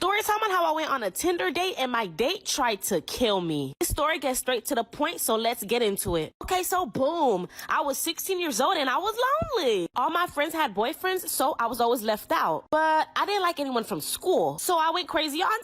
Story time on how I went on a Tinder date and my date tried to kill me. This story gets straight to the point, so let's get into it. Okay, so boom. I was 16 years old and I was lonely. All my friends had boyfriends, so I was always left out. But I didn't like anyone from school, so I went crazy on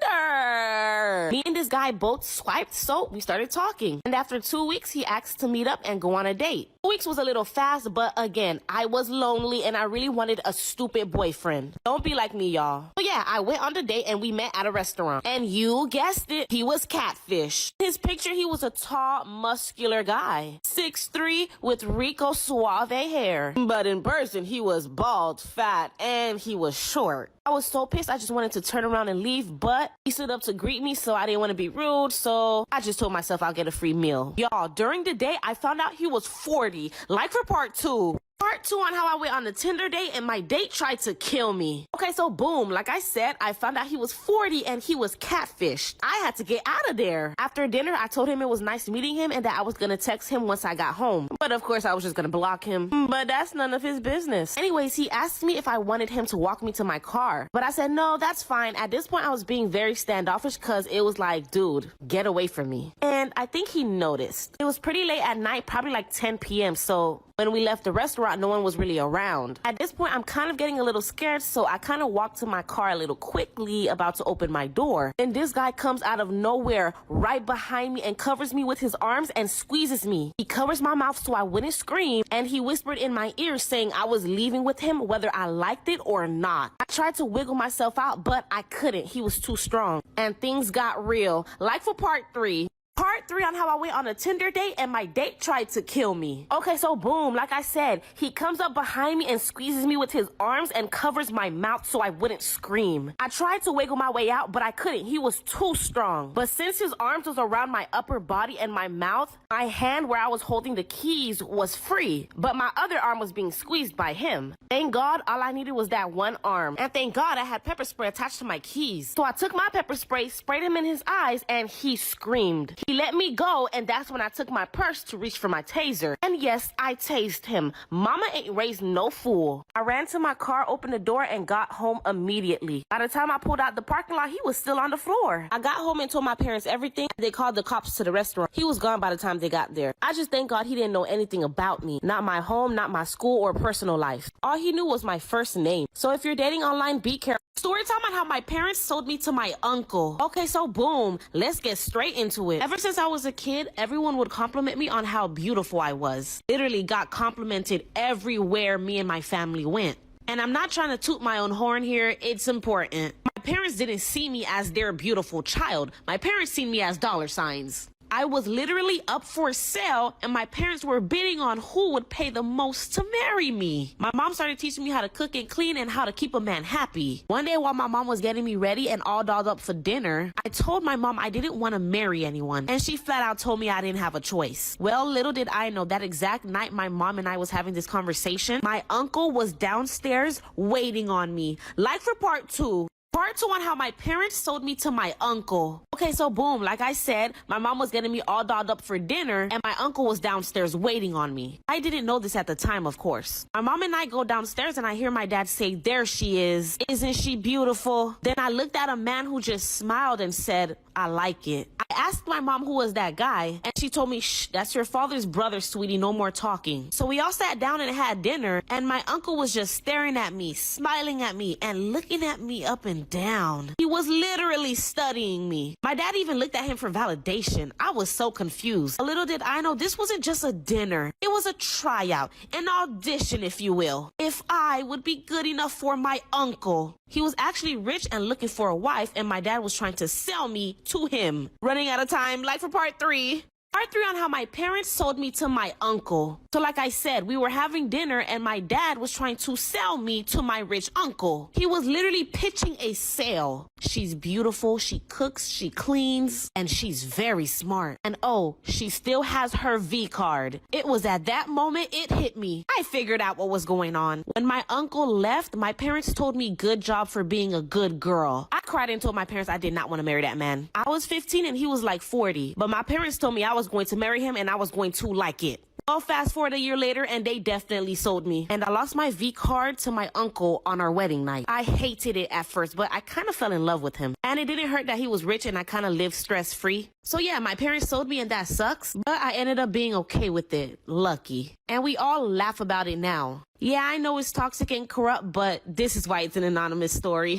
Tinder. Me and this guy both swiped, so we started talking. And after 2 weeks, he asked to meet up and go on a date. 2 weeks was a little fast, but again, I was lonely and I really wanted a stupid boyfriend. Don't be like me, y'all. So yeah, I went on the date and we met at a restaurant. And you guessed it, he was catfish. His picture, he was a tall, muscular guy. 6'3" with Rico Suave hair. But in person, he was bald, fat, and he was short. I was so pissed, I just wanted to turn around and leave, but he stood up to greet me, so I didn't want to be rude, so I just told myself I'll get a free meal. Y'all, during the day, I found out he was 40. Like for part 2. Part 2 on how I went on the Tinder date and my date tried to kill me. Okay, so boom, like I said, I found out he was 40 and he was catfished. I had to get out of there. After dinner, I told him it was nice meeting him and that I was gonna text him once I got home. But of course, I was just gonna block him. But that's none of his business. Anyways, he asked me if I wanted him to walk me to my car. But I said, no, that's fine. At this point, I was being very standoffish because it was like, dude, get away from me. And I think he noticed. It was pretty late at night, probably like 10 p.m. So when we left the restaurant, no one was really around. At this point, I'm kind of getting a little scared, so I kind of walked to my car a little quickly, about to open my door. And this guy comes out of nowhere right behind me and covers me with his arms and squeezes me. He covers my mouth so I wouldn't scream, and he whispered in my ear saying I was leaving with him whether I liked it or not. I tried to wiggle myself out, but I couldn't. He was too strong. And things got real. Like for part 3. Part 3 on how I went on a Tinder date and my date tried to kill me. Okay, so boom, like I said, he comes up behind me and squeezes me with his arms and covers my mouth so I wouldn't scream. I tried to wiggle my way out, but I couldn't. He was too strong. But since his arms was around my upper body and my mouth, my hand where I was holding the keys was free, but my other arm was being squeezed by him. Thank God, all I needed was that one arm. And thank God I had pepper spray attached to my keys. So I took my pepper spray, sprayed him in his eyes, and he screamed. He let me go, and that's when I took my purse to reach for my taser. And yes, I tased him. Mama ain't raised no fool. I ran to my car, opened the door, and got home immediately. By the time I pulled out the parking lot, he was still on the floor. I got home and told my parents everything. They called the cops to the restaurant. He was gone by the time they got there. I just thank God he didn't know anything about me. Not my home, not my school, or personal life. All he knew was my first name. So if you're dating online, be careful. Story time on how my parents sold me to my uncle. Okay, so boom, let's get straight into it. Ever since I was a kid, everyone would compliment me on how beautiful I was. Literally got complimented everywhere me and my family went. And I'm not trying to toot my own horn here, it's important. My parents didn't see me as their beautiful child. My parents seen me as dollar signs. I was literally up for sale, and my parents were bidding on who would pay the most to marry me. My mom started teaching me how to cook and clean and how to keep a man happy. One day while my mom was getting me ready and all dolled up for dinner, I told my mom I didn't want to marry anyone, and she flat out told me I didn't have a choice. Well, little did I know that exact night my mom and I was having this conversation, my uncle was downstairs waiting on me. Like for part 2. Part 2 on how my parents sold me to my uncle. Okay, so boom, like I said, my mom was getting me all dolled up for dinner and my uncle was downstairs waiting on me. I didn't know this at the time, of course. My mom and I go downstairs and I hear my dad say, "There she is. Isn't she beautiful?" Then I looked at a man who just smiled and said, "I like it." I asked my mom who was that guy, and she told me, "Shh, that's your father's brother, sweetie, no more talking." So we all sat down and had dinner, and my uncle was just staring at me, smiling at me, and looking at me up and down. He was literally studying me. My dad even looked at him for validation. I was so confused. Little did I know this wasn't just a dinner. It was a tryout, an audition, if you will. If I would be good enough for my uncle. He was actually rich and looking for a wife, and my dad was trying to sell me to him. Running out of time, like for part 3. Part 3 on how my parents sold me to my uncle. So like I said, we were having dinner and my dad was trying to sell me to my rich uncle. He was literally pitching a sale. She's beautiful, she cooks, she cleans, and she's very smart. And oh, she still has her V card. It was at that moment it hit me. I figured out what was going on. When my uncle left, my parents told me good job for being a good girl. I cried and told my parents I did not want to marry that man. I was 15 and he was like 40, but my parents told me I was going to marry him and I was going to like it. Well, fast forward a year later and they definitely sold me. And I lost my V card to my uncle on our wedding night. I hated it at first, but I kind of fell in love with him. And it didn't hurt that he was rich and I kind of lived stress-free. So yeah, my parents sold me and that sucks, but I ended up being okay with it. Lucky. And we all laugh about it now. Yeah, I know it's toxic and corrupt, but this is why it's an anonymous story.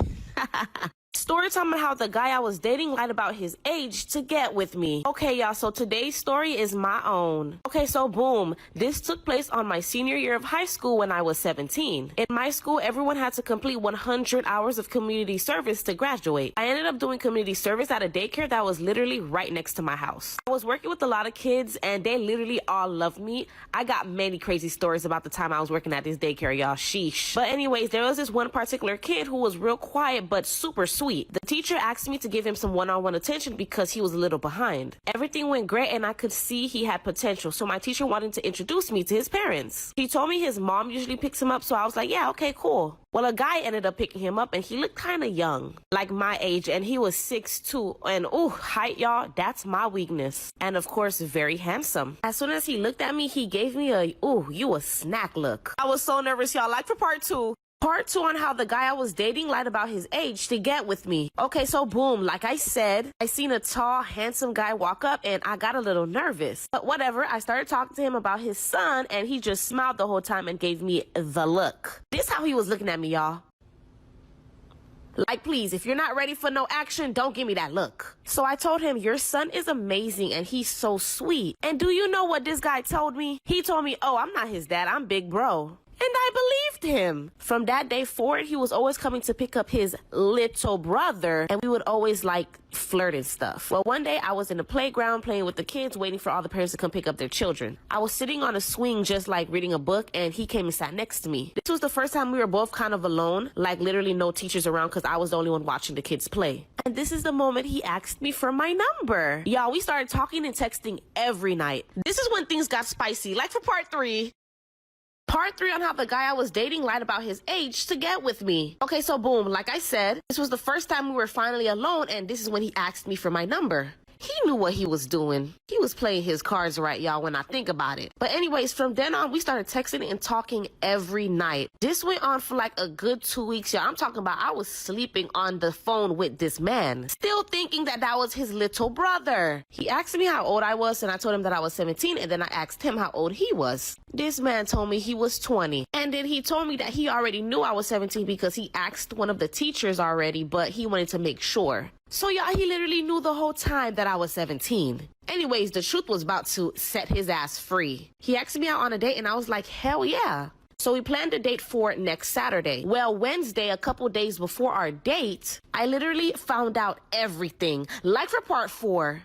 Story time on how the guy I was dating lied about his age to get with me. Okay, y'all, so today's story is my own. Okay, so boom. This took place on my senior year of high school when I was 17. In my school, everyone had to complete 100 hours of community service to graduate. I ended up doing community service at a daycare that was literally right next to my house. I was working with a lot of kids and they literally all loved me. I got many crazy stories about the time I was working at this daycare, y'all. Sheesh. But anyways, there was this one particular kid who was real quiet but super sweet. The teacher asked me to give him some one-on-one attention because he was a little behind. Everything went great and I could see he had potential, so my teacher wanted to introduce me to his parents. He told me his mom usually picks him up, so I was like, yeah, okay, cool. Well, a guy ended up picking him up and he looked kind of young, like my age, and he was 6'2", and ooh, height, y'all, that's my weakness. And of course, very handsome. As soon as he looked at me, he gave me a, ooh, you a snack look. I was so nervous, y'all. Like for part 2. Part 2 on how the guy I was dating lied about his age to get with me. Okay, so boom, like I said, I seen a tall, handsome guy walk up and I got a little nervous. But whatever, I started talking to him about his son and he just smiled the whole time and gave me the look. This how he was looking at me, y'all. Like, please, if you're not ready for no action, don't give me that look. So I told him, your son is amazing and he's so sweet. And do you know what this guy told me? He told me, oh, I'm not his dad, I'm Big Bro. And I believed him. From that day forward, he was always coming to pick up his little brother, and we would always like flirt and stuff. Well, one day I was in the playground playing with the kids, waiting for all the parents to come pick up their children. I was sitting on a swing just like reading a book, and he came and sat next to me. This was the first time we were both kind of alone, like literally no teachers around because I was the only one watching the kids play. And this is the moment he asked me for my number. Y'all, we started talking and texting every night. This is when things got spicy, like for part 3. Part 3 on how the guy I was dating lied about his age to get with me. Okay, so boom, like I said, this was the first time we were finally alone, and this is when he asked me for my number. He knew what he was doing. He was playing his cards right, y'all, when I think about it. But anyways, from then on, we started texting and talking every night. This went on for like a good 2 weeks, y'all. I'm talking about I was sleeping on the phone with this man, still thinking that that was his little brother. He asked me how old I was, and I told him that I was 17, and then I asked him how old he was. This man told me he was 20. And then he told me that he already knew I was 17 because he asked one of the teachers already, but he wanted to make sure. So y'all, he literally knew the whole time that I was 17. Anyways, the truth was about to set his ass free. He asked me out on a date and I was like, hell yeah. So we planned a date for next Saturday. Well, Wednesday, a couple days before our date, I literally found out everything. Like for part 4.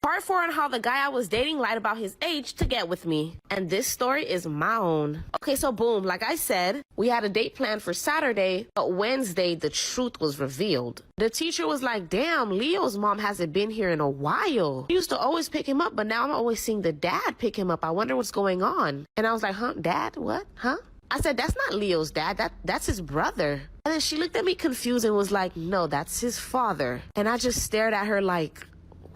Part 4 on how the guy I was dating lied about his age to get with me. And this story is my own. Okay, so boom, like I said, we had a date planned for Saturday, but Wednesday, the truth was revealed. The teacher was like, damn, Leo's mom hasn't been here in a while. She used to always pick him up, but now I'm always seeing the dad pick him up. I wonder what's going on. And I was like, huh, dad? What? Huh? I said, that's not Leo's dad. That's his brother. And then she looked at me confused and was like, no, that's his father. And I just stared at her like,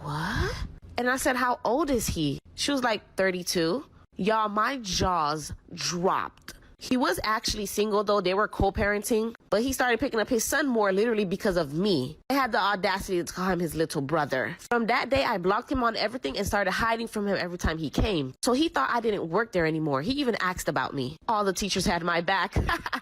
what? And I said, how old is he? She was like 32. Y'all, my jaws dropped. He was actually single though. They were co-parenting, but he started picking up his son more literally because of me. I had the audacity to call him his little brother. From that day, I blocked him on everything and started hiding from him every time he came. So he thought I didn't work there anymore. He even asked about me. All the teachers had my back.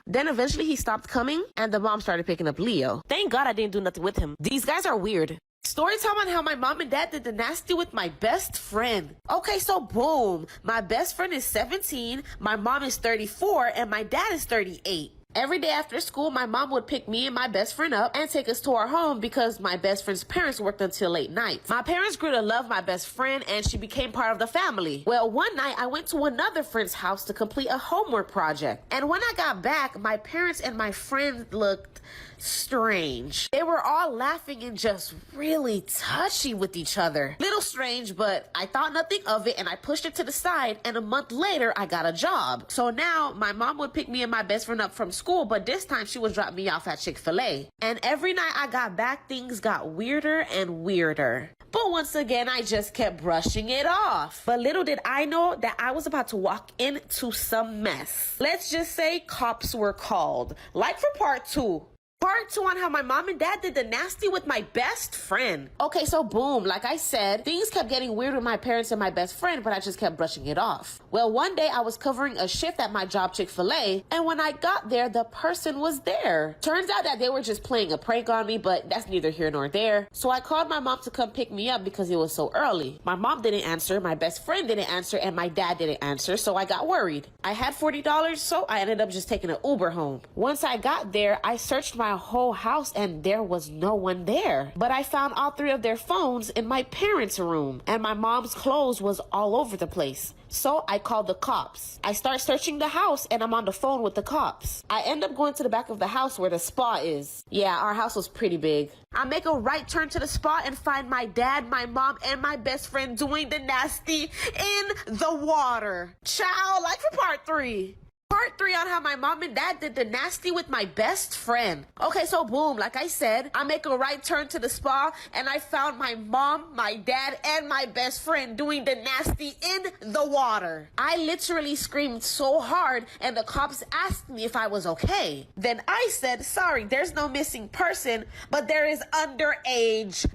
Then eventually he stopped coming and the mom started picking up Leo. Thank God I didn't do nothing with him. These guys are weird. Story time on how my mom and dad did the nasty with my best friend. Okay, so boom. My best friend is 17, my mom is 34, and my dad is 38. Every day after school, my mom would pick me and my best friend up and take us to our home because my best friend's parents worked until late nights. My parents grew to love my best friend and she became part of the family. Well, one night I went to another friend's house to complete a homework project. And when I got back, my parents and my friend looked strange. They were all laughing and just really touchy with each other. Little strange, but I thought nothing of it and I pushed it to the side, and a month later I got a job. So now my mom would pick me and my best friend up from school, but this time she would drop me off at Chick-fil-A. And every night I got back, things got weirder and weirder. But once again, I just kept brushing it off. But little did I know that I was about to walk into some mess. Let's just say cops were called. Like for part 2. Part 2 on how my mom and dad did the nasty with my best friend. Okay, so boom, like I said, things kept getting weird with my parents and my best friend, but I just kept brushing it off. Well, one day I was covering a shift at my job, Chick-fil-A, and when I got there, the person was there. Turns out that they were just playing a prank on me, but that's neither here nor there. So I called my mom to come pick me up because it was so early. My mom didn't answer, my best friend didn't answer, and my dad didn't answer, so I got worried. I had $40, so I ended up just taking an Uber home. Once I got there, I searched my whole house and there was no one there. But I found all 3 of their phones in my parents' room, and my mom's clothes was all over the place. So I called the cops. I start searching the house and I'm on the phone with the cops. I end up going to the back of the house where the spa is. Yeah, our house was pretty big. I make a right turn to the spa and find my dad, my mom, and my best friend doing the nasty in the water. Ciao, like for part 3. Part 3 on how my mom and dad did the nasty with my best friend. Okay, so boom, like I said, I make a right turn to the spa and I found my mom, my dad, and my best friend doing the nasty in the water. I literally screamed so hard and the cops asked me if I was okay. Then I said, sorry, there's no missing person, but there is underage